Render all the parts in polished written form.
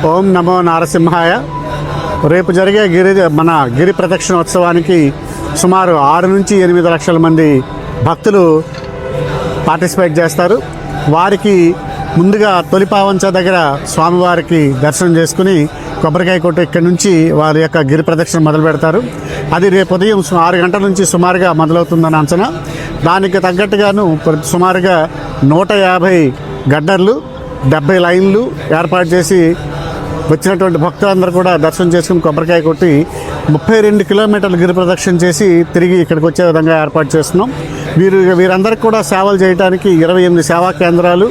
ఓం నమో నారసింహాయ. రేపు జరిగే గిరి ప్రదక్షిణోత్సవానికి సుమారు 6 నుంచి 8 లక్షల మంది భక్తులు పార్టిసిపేట్ చేస్తారు. వారికి ముందుగా తొలిపావంచ దగ్గర స్వామివారికి దర్శనం చేసుకుని కొబ్బరికాయ కొట్టు ఇక్కడి నుంచి వారి యొక్క గిరి ప్రదక్షిణ మొదలు పెడతారు. అది రేపు ఉదయం 6 గంటల నుంచి సుమారుగా మొదలవుతుందని అంచనా. దానికి తగ్గట్టుగాను సుమారుగా 150 గడ్డర్లు, 70 లైన్లు ఏర్పాటు చేసి వచ్చినటువంటి భక్తులందరూ కూడా దర్శనం చేసుకుని కొబ్బరికాయ కొట్టి 32 కిలోమీటర్ల గిరి ప్రదక్షిణ చేసి తిరిగి ఇక్కడికి వచ్చే విధంగా ఏర్పాటు చేస్తున్నాం. వీరందరికీ కూడా సేవలు చేయడానికి 28 సేవా కేంద్రాలు,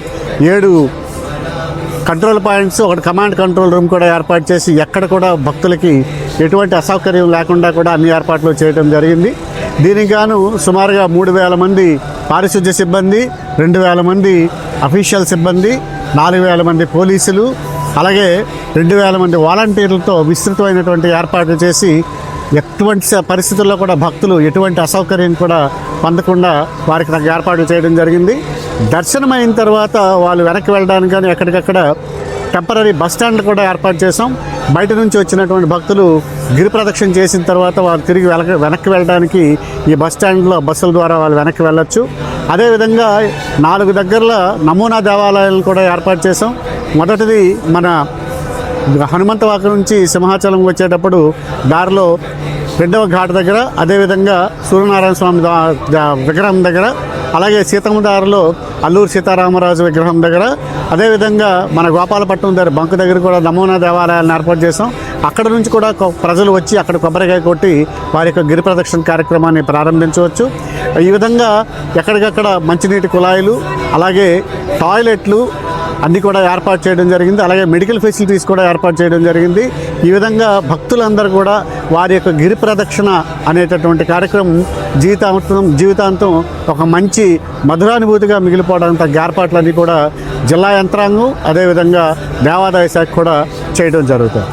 7 control points, 1 command control room కూడా ఏర్పాటు చేసి ఎక్కడ కూడా భక్తులకి ఎటువంటి అసౌకర్యం లేకుండా కూడా అన్ని ఏర్పాట్లు చేయడం జరిగింది. దీనికి గాను సుమారుగా 3,000 మంది పారిశుద్ధ్య సిబ్బంది, 2,000 మంది అఫీషియల్ సిబ్బంది, 4,000 మంది పోలీసులు, అలాగే 2,000 మంది వాలంటీర్లతో విస్తృతమైనటువంటి ఏర్పాట్లు చేసి ఎటువంటి పరిస్థితుల్లో కూడా భక్తులు ఎటువంటి అసౌకర్యం కూడా పొందకుండా వారికి తగ్గ ఏర్పాట్లు చేయడం జరిగింది. దర్శనం అయిన తర్వాత వాళ్ళు వెనక్కి వెళ్ళడానికి కానీ ఎక్కడికక్కడ టెంపరీ బస్ స్టాండ్లు కూడా ఏర్పాటు చేసాం. బయట నుంచి వచ్చినటువంటి భక్తులు గిరి ప్రదక్షిణ చేసిన తర్వాత వారు తిరిగి వెనక్కి వెళ్ళడానికి ఈ బస్ స్టాండ్లో బస్సుల ద్వారా వాళ్ళు వెనక్కి వెళ్ళొచ్చు. అదేవిధంగా 4 దగ్గరలో నమూనా దేవాలయాలను కూడా ఏర్పాటు చేసాం. మొదటిది మన హనుమంతవాక నుంచి సింహాచలం వచ్చేటప్పుడు దారిలో 2వ ఘాట్ దగ్గర, అదేవిధంగా సూర్యనారాయణ స్వామి విగ్రహం దగ్గర, అలాగే సీతమ్మ దారిలో అల్లూరు సీతారామరాజు విగ్రహం దగ్గర, అదేవిధంగా మన గోపాలపట్నం దగ్గర బంకు దగ్గర కూడా నమూనా దేవాలయాలను ఏర్పాటు చేసాం. అక్కడ నుంచి కూడా ప్రజలు వచ్చి అక్కడ కొబ్బరికాయ కొట్టి వారి యొక్క గిరి ప్రదక్షిణ కార్యక్రమాన్ని ప్రారంభించవచ్చు. ఈ విధంగా ఎక్కడికక్కడ మంచినీటి కుళాయిలు, అలాగే టాయిలెట్లు అన్నీ కూడా ఏర్పాటు చేయడం జరిగింది. అలాగే మెడికల్ ఫెసిలిటీస్ కూడా ఏర్పాటు చేయడం జరిగింది. ఈ విధంగా భక్తులందరూ కూడా వారి యొక్క గిరి ప్రదక్షిణ అనేటటువంటి కార్యక్రమం జీవితాంతం ఒక మంచి మధురానుభూతిగా మిగిలిపోవడానికి తగ్గ ఏర్పాట్లన్నీ కూడా జిల్లా యంత్రాంగం, అదేవిధంగా దేవాదాయ శాఖ కూడా చేయడం జరుగుతుంది.